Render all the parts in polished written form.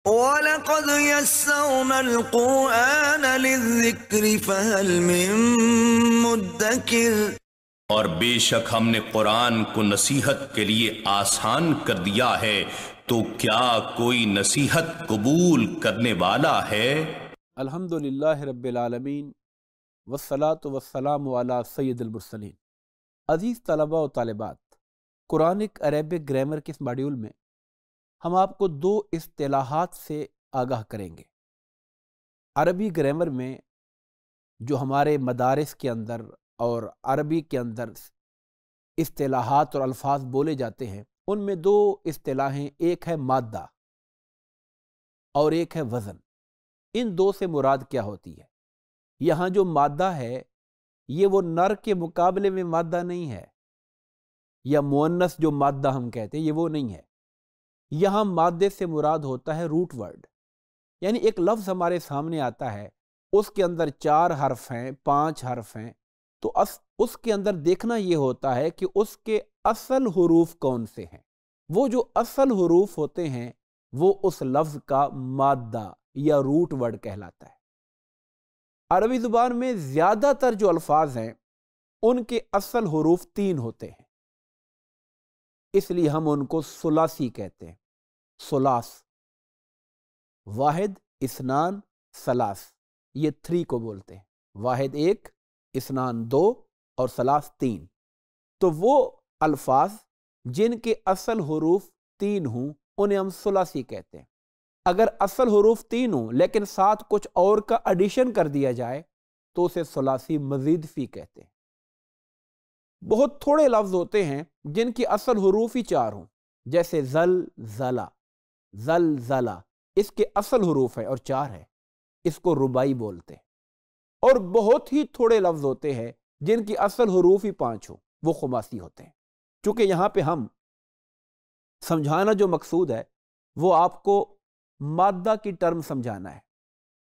وَلَقَدْ يَسَّرْنَا الْقُرْآنَ لِلذِّكْرِ فَهَلْ مِن مُّدَّكِرٍ۔ اور بے شک ہم نے قرآن کو نصیحت کے لیے آسان کر دیا ہے، تو کیا کوئی نصیحت قبول کرنے والا ہے؟ الحمدللہ رب العالمین والصلاة والسلام علی سید المرسلین۔ عزیز طلباء و طالبات، قرآنک عربک گرامر کے اس ماڈیول میں ہم آپ کو دو اصطلاحات سے آگاہ کریں گے۔ عربی گرامر میں جو ہمارے مدارس کے اندر اور عربی کے اندر اصطلاحات اور الفاظ بولے جاتے ہیں، ان میں دو اصطلاحیں، ایک ہے مادہ اور ایک ہے وزن۔ ان دو سے مراد کیا ہوتی ہے؟ یہاں جو مادہ ہے یہ وہ نر کے مقابلے میں مادہ نہیں ہے، یا مؤنث جو مادہ ہم کہتے ہیں یہ وہ نہیں ہے۔ یہاں مادے سے مراد ہوتا ہے روٹ ورڈ، یعنی ایک لفظ ہمارے سامنے آتا ہے، اس کے اندر 4 حرف ہیں، 5 حرف ہیں، تو اس کے اندر دیکھنا یہ ہوتا ہے کہ اس کے اصل حروف کون سے ہیں۔ وہ جو اصل حروف ہوتے ہیں وہ اس لفظ کا مادہ یا روٹ ورڈ کہلاتا ہے۔ عربی زبان میں زیادہ تر جو الفاظ ہیں ان کے اصل حروف 3 ہوتے ہیں، اس لیے ہم ان کو ثلاثی کہتے ہیں۔ ثلاث، واحد، اثنان، ثلاث، یہ 3 کو بولتے ہیں۔ واحد 1، اثنان 2 اور ثلاث 3۔ تو وہ الفاظ جن کے اصل حروف 3 ہوں انہیں ہم ثلاثی کہتے ہیں۔ اگر اصل حروف 3 ہوں لیکن ساتھ کچھ اور کا ایڈیشن کر دیا جائے تو اسے ثلاثی مزید فی کہتے ہیں۔ بہت تھوڑے لفظ ہوتے ہیں جن کی اصل حروف ہی 4 ہوں، جیسے زلزلہ، زلزلہ، اس کے اصل حروف ہیں اور 4 ہیں، اس کو رباعی بولتے ہیں۔ اور بہت ہی تھوڑے لفظ ہوتے ہیں جن کی اصل حروف ہی 5 ہوں، وہ خماسی ہوتے ہیں۔ چونکہ یہاں پہ ہم سمجھانا جو مقصود ہے وہ آپ کو مادہ کی ٹرم سمجھانا ہے،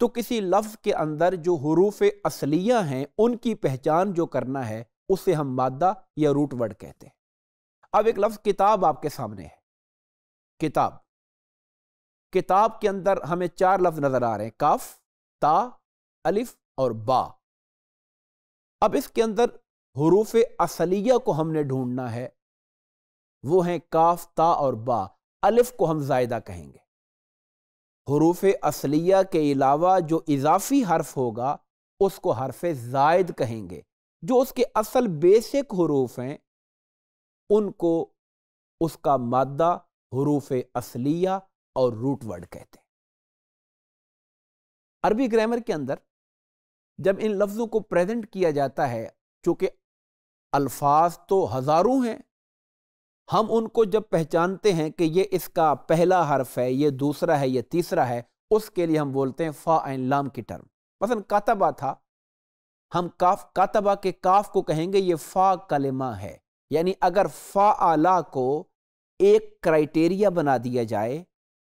تو کسی لفظ کے اندر جو حروف اصلیہ ہیں ان کی پہچان جو کرنا ہے اسے ہم مادہ یا روٹ ورڈ کہتے ہیں۔ اب ایک لفظ کتاب آپ کے سامنے ہے، کتاب۔ کتاب کے اندر ہمیں 4 لفظ نظر آ رہے ہیں، کاف، تا، الف اور با۔ اب اس کے اندر حروف اصلیہ کو ہم نے ڈھونڈنا ہے، وہ ہیں کاف، تا اور با۔ الف کو ہم زائدہ کہیں گے۔ حروف اصلیہ کے علاوہ جو اضافی حرف ہوگا اس کو حرف زائد کہیں گے۔ جو اس کے اصل بیسک حروف ہیں ان کو اس کا مادہ، حروف اصلیہ اور روٹ ورڈ کہتے ہیں۔ عربی گرامر کے اندر جب ان لفظوں کو پریزنٹ کیا جاتا ہے، چونکہ الفاظ تو ہزاروں ہیں، ہم ان کو جب پہچانتے ہیں کہ یہ اس کا پہلا حرف ہے، یہ دوسرا ہے، یہ تیسرا ہے، اس کے لیے ہم بولتے ہیں فا عین لام کی ٹرم۔ مثلا کاتبہ تھا، ہم کاتبہ کے کاف کو کہیں گے یہ فا کلمہ ہے، یعنی اگر فا اعلیٰ کو ایک کرائٹیریا بنا دیا جائے،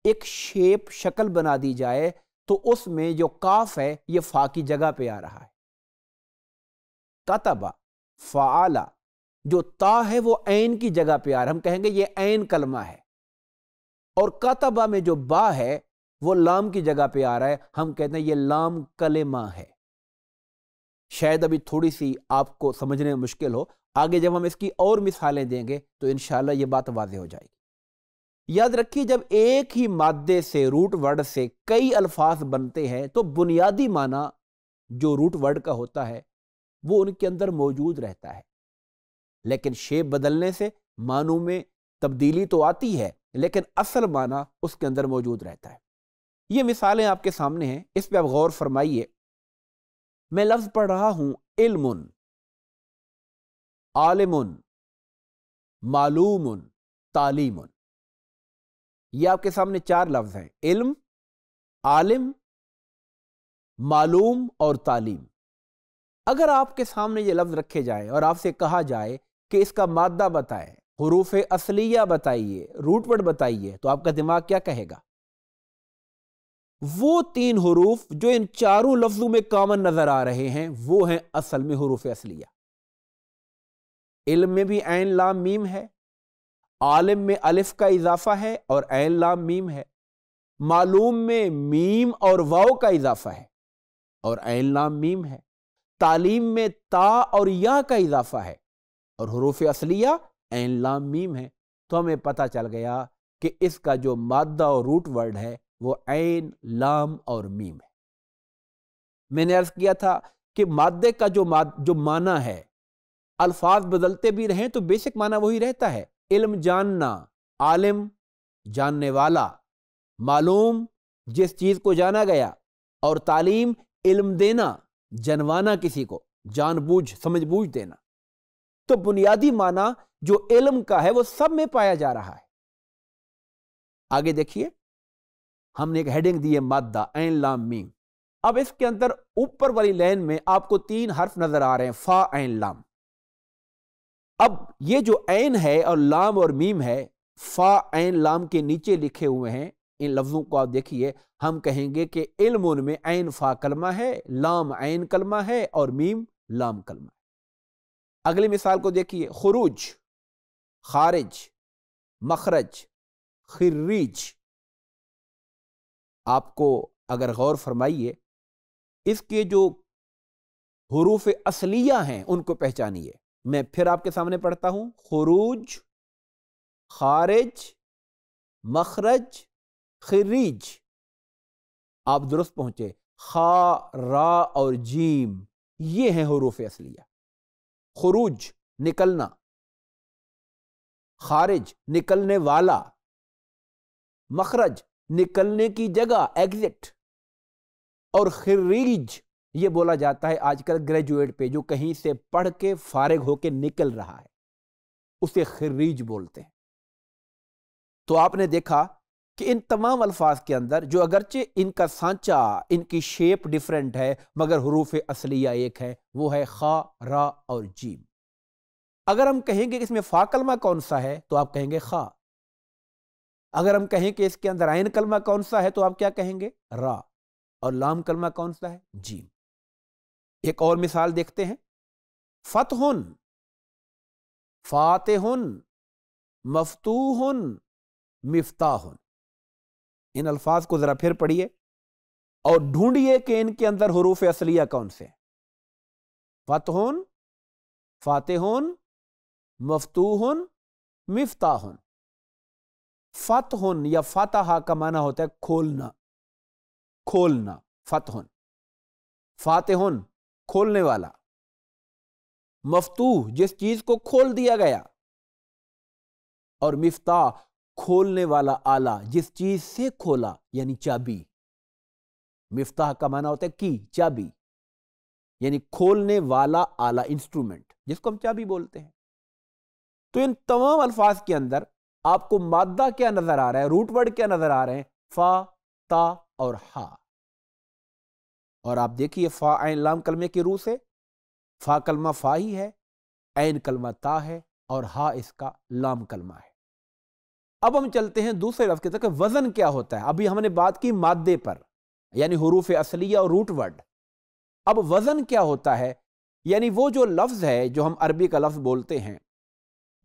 ایک شیپ، شکل بنا دی جائے، تو اس میں جو کاف ہے یہ فا کی جگہ پہ آ رہا ہے۔ کاتبہ، فعالہ، جو تا ہے وہ عین کی جگہ پہ آ رہا ہے، ہم کہیں گے یہ عین کلمہ ہے۔ اور کاتبہ میں جو با ہے وہ لام کی جگہ پہ آ رہا ہے، ہم کہتے ہیں یہ لام کلمہ ہے۔ شاید ابھی تھوڑی سی آپ کو سمجھنے میں مشکل ہو، آگے جب ہم اس کی اور مثالیں دیں گے تو انشاءاللہ یہ بات واضح ہو جائے گی۔ یاد رکھیے جب ایک ہی مادے سے، روٹ ورڈ سے کئی الفاظ بنتے ہیں تو بنیادی معنی جو روٹ ورڈ کا ہوتا ہے وہ ان کے اندر موجود رہتا ہے، لیکن شیپ بدلنے سے معنوں میں تبدیلی تو آتی ہے لیکن اصل معنی اس کے اندر موجود رہتا ہے۔ یہ مثالیں آپ کے سامنے ہیں، اس پہ آپ غور فرمائیے۔ میں لفظ پڑھ رہا ہوں علم، عالم، معلوم، تعلیم۔ یہ آپ کے سامنے 4 لفظ ہیں، علم، عالم، معلوم اور تعلیم۔ اگر آپ کے سامنے یہ لفظ رکھے جائیں اور آپ سے کہا جائے کہ اس کا مادہ بتائیں، حروف اصلیہ بتائیے، روٹ ورڈ بتائیے، تو آپ کا دماغ کیا کہے گا؟ وہ 3 حروف جو ان 4 لفظوں میں کامن نظر آ رہے ہیں وہ ہیں اصل میں حروف اصلیہ۔ علم میں بھی عین لام میم ہے، عالم میں الف کا اضافہ ہے اور عین لام میم ہے، معلوم میں میم اور واو کا اضافہ ہے اور عین لام میم ہے، تعلیم میں تا اور یا کا اضافہ ہے اور حروف اصلیہ عین لام میم ہے، تو ہمیں پتہ چل گیا کہ اس کا جو مادہ اور روٹ ورڈ ہے وہ عین لام اور میم ہے۔ میں نے عرض کیا تھا کہ مادے کا جو معنی ہے، الفاظ بدلتے بھی رہیں تو بیسک معنی وہی رہتا ہے، علم جاننا، عالم جاننے والا، معلوم جس چیز کو جانا گیا، اور تعلیم علم دینا، جنوانا کسی کو، جان بوجھ سمجھ بوجھ دینا۔ تو بنیادی معنی جو علم کا ہے وہ سب میں پایا جا رہا ہے۔ آگے دیکھیے، ہم نے ایک ہیڈنگ دی ہے مادہ عین لام میم۔ اب اس کے اندر اوپر والی لائن میں آپ کو 3 حرف نظر آ رہے ہیں، فا عین لام۔ اب یہ جو عین ہے اور لام اور میم ہے، فا عین لام کے نیچے لکھے ہوئے ہیں، ان لفظوں کو آپ دیکھیے، ہم کہیں گے کہ علم ان میں عین فا کلمہ ہے، لام عین کلمہ ہے اور میم لام کلمہ ہے۔ اگلی مثال کو دیکھیے، خروج، خارج، مخرج، خریج۔ آپ کو اگر غور فرمائیے، اس کے جو حروف اصلیہ ہیں ان کو پہچانیے۔ میں پھر آپ کے سامنے پڑھتا ہوں، خروج، خارج، مخرج، خریج۔ آپ درست پہنچے، خا، را اور جیم یہ ہیں حروف اصلیہ۔ خروج نکلنا، خارج نکلنے والا، مخرج نکلنے کی جگہ ایگزٹ، اور خریج یہ بولا جاتا ہے آج کل گریجویٹ پہ جو کہیں سے پڑھ کے فارغ ہو کے نکل رہا ہے، اسے خریج بولتے ہیں۔ تو آپ نے دیکھا کہ ان تمام الفاظ کے اندر جو اگرچہ ان کا سانچہ، ان کی شیپ ڈیفرنٹ ہے، مگر حروف اصلیہ ایک ہے، وہ ہے خا، را اور جیم۔ اگر ہم کہیں گے کہ اس میں فا کلمہ کون سا ہے تو آپ کہیں گے خا۔ اگر ہم کہیں کہ اس کے اندر عین کلمہ کون سا ہے تو آپ کیا کہیں گے؟ را۔ اور لام کلمہ کون سا ہے؟ جیم۔ ایک اور مثال دیکھتے ہیں، فتحن، فاتحن، مفتوحن، مفتاحن۔ ان الفاظ کو ذرا پھر پڑھیے اور ڈھونڈیے کہ ان کے اندر حروف اصلیہ کون سے ہیں۔ فتحن، فاتحن، مفتوحن، مفتاحن۔ فتحن یا فتح کا معنی ہوتا ہے کھولنا، کھولنا، فتحن۔ فاتحن کھولنے والا، مفتوح جس چیز کو کھول دیا گیا، اور مفتاح کھولنے والا آلہ جس چیز سے کھولا، یعنی چابی۔ مفتاح کا معنی ہوتا ہے کی، چابی، یعنی کھولنے والا آلہ، انسٹرومنٹ جس کو ہم چابی بولتے ہیں۔ تو ان تمام الفاظ کے اندر آپ کو مادہ کیا نظر آ رہا ہے، روٹ ورڈ کیا نظر آ رہے ہیں؟ فا، تا اور ہا۔ اور آپ دیکھیے فا عین لام کلمے کی روح سے، فا کلمہ فا ہی ہے، عین کلمہ تا ہے اور ہا اس کا لام کلمہ ہے۔ اب ہم چلتے ہیں دوسرے لفظ کی طرف کہ وزن کیا ہوتا ہے۔ ابھی ہم نے بات کی مادے پر، یعنی حروف اصلیہ اور روٹ ورڈ۔ اب وزن کیا ہوتا ہے؟ یعنی وہ جو لفظ ہے جو ہم عربی کا لفظ بولتے ہیں،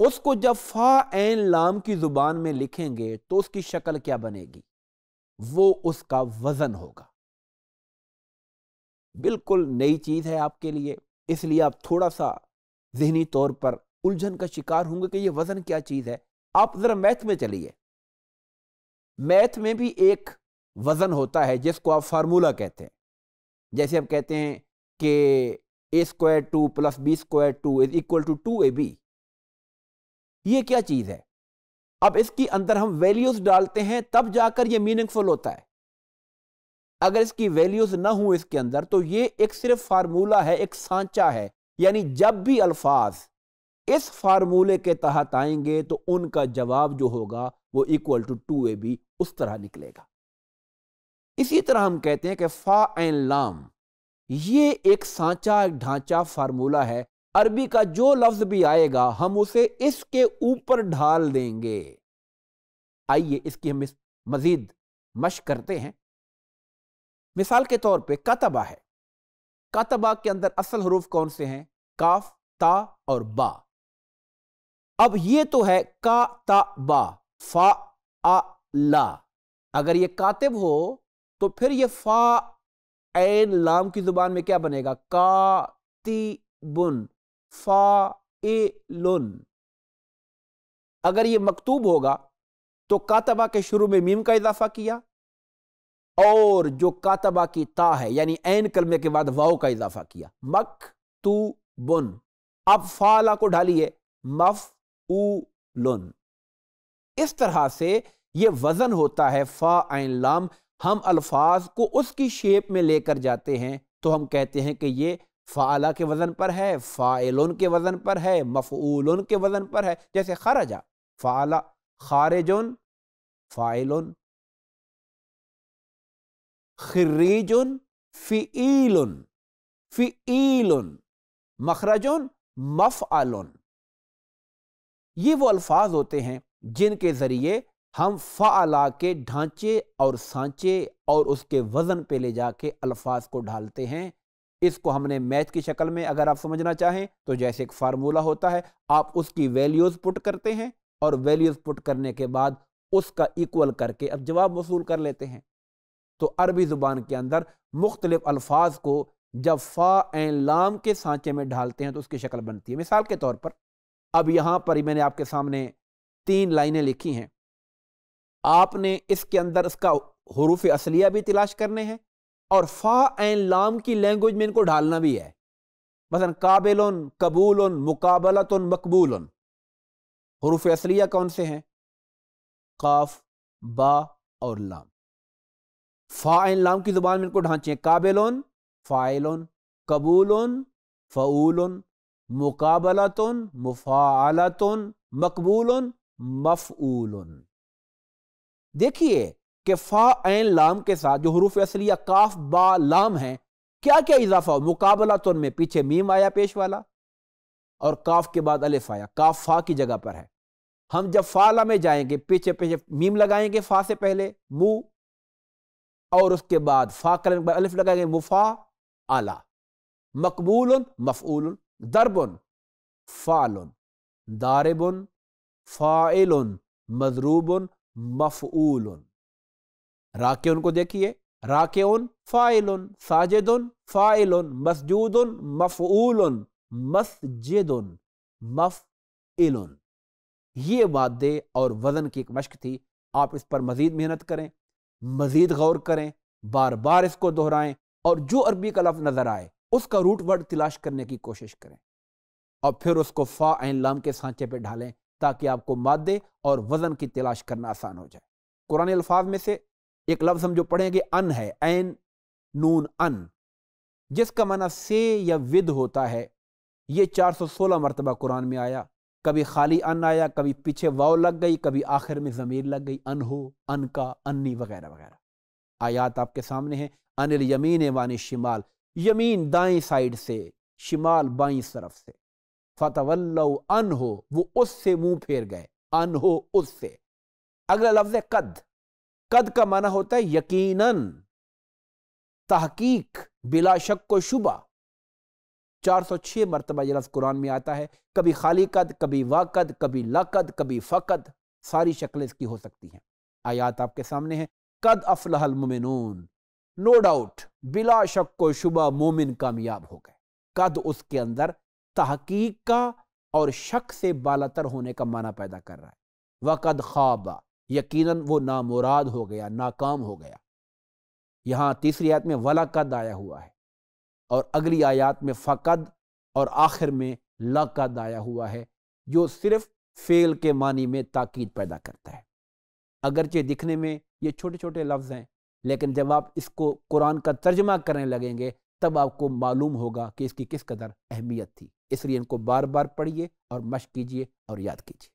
اس کو جب فا عین لام کی زبان میں لکھیں گے تو اس کی شکل کیا بنے گی؟ وہ اس کا وزن ہوگا۔ بالکل نئی چیز ہے آپ کے لیے، اس لیے آپ تھوڑا سا ذہنی طور پر الجھن کا شکار ہوں گے کہ یہ وزن کیا چیز ہے۔ آپ ذرا میتھ میں چلیے، میتھ میں بھی ایک وزن ہوتا ہے جس کو آپ فارمولا کہتے ہیں۔ جیسے آپ کہتے ہیں کہ a² 2 + b² 2 = 2ab۔ یہ کیا چیز ہے؟ اب اس کی اندر ہم ویلیوز ڈالتے ہیں تب جا کر یہ میننگ فل ہوتا ہے۔ اگر اس کی ویلیوز نہ ہوں اس کے اندر تو یہ ایک صرف فارمولا ہے، ایک سانچہ ہے، یعنی جب بھی الفاظ اس فارمولے کے تحت آئیں گے تو ان کا جواب جو ہوگا وہ = 2ab اس طرح نکلے گا۔ اسی طرح ہم کہتے ہیں کہ فا عین لام یہ ایک سانچہ، ایک ڈھانچہ، فارمولا ہے۔ عربی کا جو لفظ بھی آئے گا ہم اسے اس کے اوپر ڈھال دیں گے۔ آئیے اس کی ہم مزید مشق کرتے ہیں۔ مثال کے طور پہ کتبہ ہے۔ کتبہ کے اندر اصل حروف کون سے ہیں؟ کاف، تا اور با۔ اب یہ تو ہے کا، تا، با، فا، آ، لا، اگر یہ کاتب ہو تو پھر یہ فا عین لام کی زبان میں کیا بنے گا؟ کاتبن فاعلن۔ اگر یہ مکتوب ہوگا تو کاتبہ کے شروع میں میم کا اضافہ کیا، اور جو کاتبہ کی تا ہے یعنی عین کلمے کے بعد واو کا اضافہ کیا، مکتوبن۔ اب فاعلہ کو ڈھالیے مفعولن۔ اس طرح سے یہ وزن ہوتا ہے فا عین لام۔ ہم الفاظ کو اس کی شیپ میں لے کر جاتے ہیں تو ہم کہتے ہیں کہ یہ فعلہ کے وزن پر ہے، فاعلن کے وزن پر ہے، مفعولن کے وزن پر ہے۔ جیسے خرجہ فعلہ، خارجن فاعلن، خریجن فعیلن، فعیلن، مخرجن مفعلن۔ یہ وہ الفاظ ہوتے ہیں جن کے ذریعے ہم فعلہ کے ڈھانچے اور سانچے اور اس کے وزن پہ لے جا کے الفاظ کو ڈھالتے ہیں۔ اس کو ہم نے میتھ کی شکل میں اگر آپ سمجھنا چاہیں تو جیسے ایک فارمولہ ہوتا ہے، آپ اس کی ویلیوز پٹ کرتے ہیں اور ویلیوز پٹ کرنے کے بعد اس کا ایکول کر کے اب جواب وصول کر لیتے ہیں۔ تو عربی زبان کے اندر مختلف الفاظ کو جب فا عین لام کے سانچے میں ڈھالتے ہیں تو اس کی شکل بنتی ہے۔ مثال کے طور پر اب یہاں پر میں نے آپ کے سامنے 3 لائنیں لکھی ہیں، آپ نے اس کے اندر اس کا حروف اصلیہ بھی تلاش کرنے ہیں اور فا عین لام کی لینگویج میں ان کو ڈھالنا بھی ہے۔ مثلا قابلن، قبولن، مقابلتن، مقبولن۔ حروف اصلیہ کون سے ہیں؟ قاف، با اور لام۔ فا عین لام کی زبان میں ان کو ڈھانچے قابلن فاعلن، قبولن فعولن، مقابلتن مفاعلتن، مقبولن مفعولن۔ دیکھیے کہ فا عین لام کے ساتھ جو حروف اصلیہ کاف با لام ہیں، کیا کیا اضافہ ہو؟ مقابلتن میں پیچھے میم آیا پیش والا اور کاف کے بعد الف آیا، کاف فا کی جگہ پر ہے۔ ہم جب فعلہ میں جائیں گے پیچھے میم لگائیں گے فا سے پہلے مو، اور اس کے بعد فا کرنے کے بعد الف لگائیں گے مفاعلہ۔ مقبولن مفعولن، ضربن فعلن، ضاربن فاعلن، مضروبن مفعولن۔ راکعن کو دیکھیے، راکعن فاعلن، ساجدن فاعلن، مسجودن مفعولن، مسجدن مفعلن۔ یہ مادے اور وزن کی ایک مشق تھی، آپ اس پر مزید محنت کریں، مزید غور کریں، بار بار اس کو دہرائیں، اور جو عربی کا لفظ نظر آئے اس کا روٹ ورڈ تلاش کرنے کی کوشش کریں اور پھر اس کو فا عین لام کے سانچے پہ ڈھالیں تاکہ آپ کو مادے اور وزن کی تلاش کرنا آسان ہو جائے۔ قرآن الفاظ میں سے ایک لفظ ہم جو پڑھیں گے ان ہے، عین نون ان، جس کا معنی سے یا ود ہوتا ہے۔ یہ 416 مرتبہ قرآن میں آیا، کبھی خالی ان آیا، کبھی پیچھے واو لگ گئی، کبھی آخر میں ضمیر لگ گئی، ان ہو، ان کا، انی وغیرہ وغیرہ۔ آیات آپ کے سامنے ہیں، ان الیمین وان الشمال، یمین دائیں سائڈ سے، شمال بائیں طرف سے۔ فتولوا عنہ، وہ اس سے منہ پھیر گئے، عنہ اس سے۔ اگلا لفظ ہے قد۔ قد کا معنی ہوتا ہے یقیناً، تحقیق، بلا شک و شبہ۔ 406 مرتبہ یہ لفظ قرآن میں آتا ہے، کبھی خالی قد، کبھی واقد، کبھی لقد، کبھی فقد، ساری شکلیں اس کی ہو سکتی ہیں۔ آیات آپ کے سامنے ہیں، قد افلح المؤمنون، نو ڈاؤٹ، بلا شک و شبہ مومن کامیاب ہو گئے۔ قد اس کے اندر تحقیق کا اور شک سے بالاتر ہونے کا معنی پیدا کر رہا ہے۔ وقد خواب، یقیناً وہ نامراد ہو گیا، ناکام ہو گیا۔ یہاں تیسری آیت میں ولقد آیا ہوا ہے، اور اگلی آیات میں فقد اور آخر میں لقد آیا ہوا ہے، جو صرف فعل کے معنی میں تاکید پیدا کرتا ہے۔ اگرچہ دکھنے میں یہ چھوٹے چھوٹے لفظ ہیں، لیکن جب آپ اس کو قرآن کا ترجمہ کرنے لگیں گے تب آپ کو معلوم ہوگا کہ اس کی کس قدر اہمیت تھی۔ اس لیے ان کو بار بار پڑھیے اور مشق کیجیے اور یاد کیجیے۔